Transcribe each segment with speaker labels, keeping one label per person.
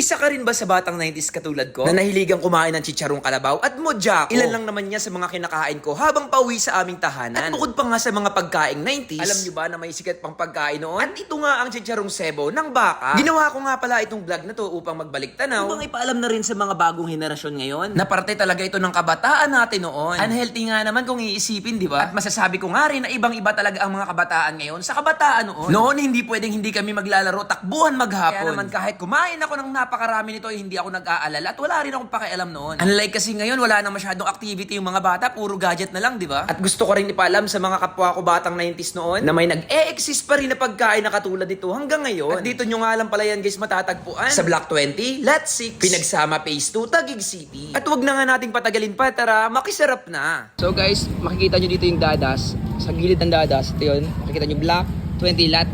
Speaker 1: Isa ka rin ba sa batang 90s katulad ko na nahiligang kumain ng chicharong kalabaw at modyako? Ilan lang naman niya sa mga kinakain ko habang pauwi sa aming tahanan. At bukod pa nga sa mga pagkaing 90s, alam niyo ba na may sikat pang pagkain noon? At ito nga ang chicharong sebo ng baka. Ginawa ko nga pala itong vlog na to upang magbalik tanaw. Upang ipaalam na rin sa mga bagong henerasyon ngayon na parte talaga ito ng kabataan natin noon. Unhealthy nga naman kung iisipin, di ba? At masasabi ko nga rin na ibang-iba talaga ang mga kabataan ngayon sa kabataan noon. Noon hindi pwedeng hindi kami maglalaro takbuhan maghapon. Kaya naman kahit kumain ako ng napakarami nito, hindi ako nag-aalala at wala rin akong pakialam noon. Unlike kasi ngayon, wala na masyadong activity yung mga bata, puro gadget na lang, di ba? At gusto ko rin ipaalam sa mga kapwa ko batang 90s noon na may nag-e-exist pa rin na pagkain na katulad nito hanggang ngayon. At dito nyo nga lang pala yan guys matatagpuan sa Block 20, Lot 6, Pinagsama Phase 2, Taguig City. At wag na nga nating patagalin pa, tara, makisarap na. So guys, makikita nyo dito yung dadas. Sa gilid ng dadas, ito yun. Makikita nyo Block 20, Lot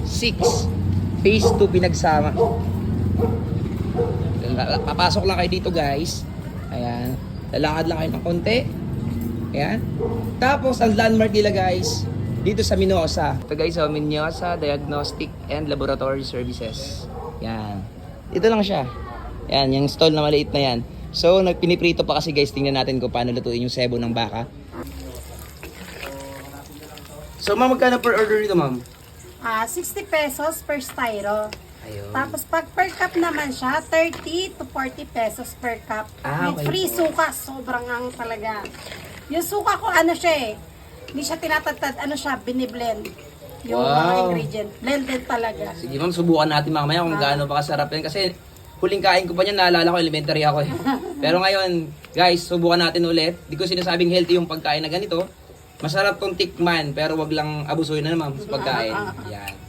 Speaker 1: 6, Phase 2, Pinagsama. Papasok lang kayo dito guys. Ayan. Lalakad lang kayo ng konti. Ayan. Tapos ang landmark nila guys, dito sa Minosa. Ito guys, Minosa Diagnostic and Laboratory Services. Ayan. Dito lang siya. Ayan, yung stall na maliit na yan. So, nagpiniprito pa kasi guys, tingnan natin kung paano lutuin yung sebo ng baka. So, ma'am, magkano per order nito, ma'am?
Speaker 2: 60 pesos per styro.
Speaker 1: Ayun.
Speaker 2: Tapos pag per cup naman siya, 30 to 40 pesos per cup.
Speaker 1: Okay.
Speaker 2: With free suka, sobrang ang talaga. Yung suka ko ano siya eh, hindi siya tinatagtad, ano siya, biniblend. Yung mga ingredient, blended talaga.
Speaker 3: Sige ma'am, subukan natin mamaya kung gaano pa kasarap yan. Kasi huling kain ko pa niyan, naalala ko, elementary ako eh. Pero ngayon, guys, subukan natin ulit. Di ko sinasabing healthy yung pagkain na ganito. Masarap tong tikman, pero wag lang abusuin na naman sa pagkain. Yan.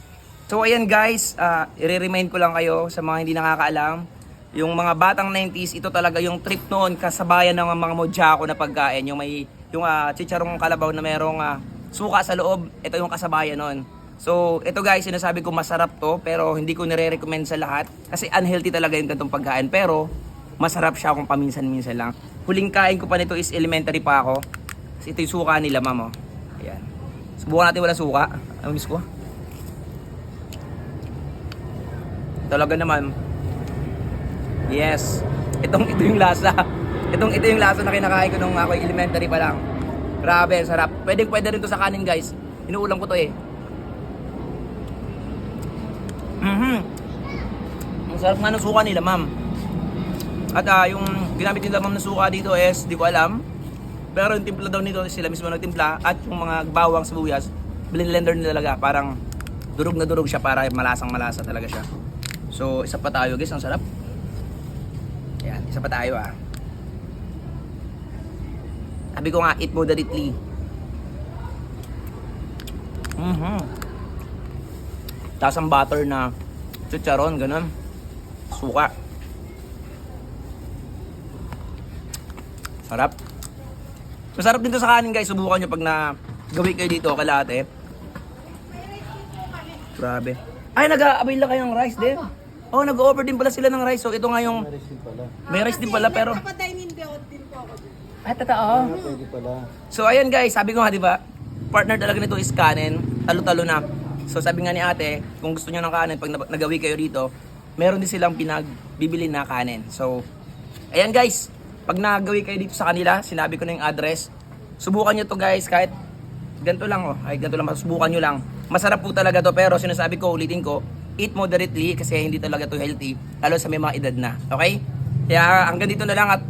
Speaker 3: So ayan guys, i-remind ko lang kayo sa mga hindi nakakaalam. Yung mga batang 90s, ito talaga yung trip noon kasabayan ng mga modyako na pagkain. Yung may chicharong kalabaw na merong suka sa loob, ito yung kasabayan noon. So ito guys, sinasabi ko masarap to, pero hindi ko nire-recommend sa lahat. Kasi unhealthy talaga yung ganitong pagkain. Pero masarap siya kung paminsan-minsan lang. Huling kain ko pa nito is elementary pa ako. Kasi ito yung suka nila ma'am. Ayan. Subukan natin wala suka. Miss ko. Talaga naman. Yes. Ito yung lasa. Ito yung lasa na kinakain ko nung ako elementary pa lang. Grabe, sarap. Pwede rin to sa kanin, guys. Inuulam ko to eh. Ang sarap nga ng suka nila, ma'am. At yung ginamit nila ma'am na suka dito is, di ko alam. Pero yung timpla daw nito, sila mismo nagtimpla. At yung mga bawang sibuyas, blender nila talaga. Parang durog na durog siya para malasang malasa talaga siya. So, isa pa tayo guys, ang sarap. Ayan, isa pa tayo Sabi ko nga, eat moderately. Tapos ang butter na chicharon, ganun. Suka. Sarap. Masarap din to sa kanin guys, subukan nyo pag gawin kayo dito, kalate. Grabe. Ay, nag-a-avail lang kayo ng rice din. Oh, nag-offer din pala sila ng rice. So, ito nga yung... May rice din pala, pero...
Speaker 2: Nagpa-dine-in din po ako.
Speaker 3: Ay, totoo. So, ayan guys, sabi ko nga, di ba? Partner talaga nito is kanin. Talo-talo na. So, sabi nga ni ate, kung gusto niyo ng kanin, pag nagawi kayo dito, meron din silang pinagbibili na kanin. So, ayan guys, pag nagawi kayo dito sa kanila, sinabi ko na yung address. Subukan nyo to guys, kahit ganito lang Ay, ganito lang, subukan nyo lang. Masarap po talaga to, pero sinasabi ko, ulitin ko, eat moderately kasi hindi talaga to healthy, lalo sa may mga edad na. Okay? Kaya hanggang dito na lang at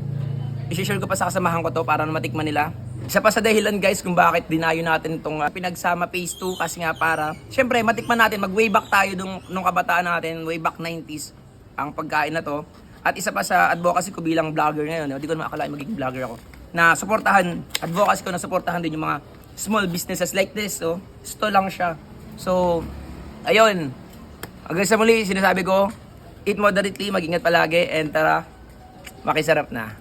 Speaker 3: i-share ko pa sa kasamahan ko to para na matikman nila. Isa pa sa dahilan guys kung bakit dinayo natin itong Pinagsama Phase 2 kasi nga para, syempre matikman natin, mag-way back tayo nung kabataan natin, way back 90s ang pagkain na to. At isa pa sa advocacy ko bilang vlogger ngayon, hindi ko naman akalain magiging vlogger ako, na suportahan, advocacy ko na suportahan din yung mga small businesses like this. So, ito lang siya. So, ayun. Hanggang sa muli, sinasabi ko, eat moderately, mag-ingat palagi, and tara, makisarap na.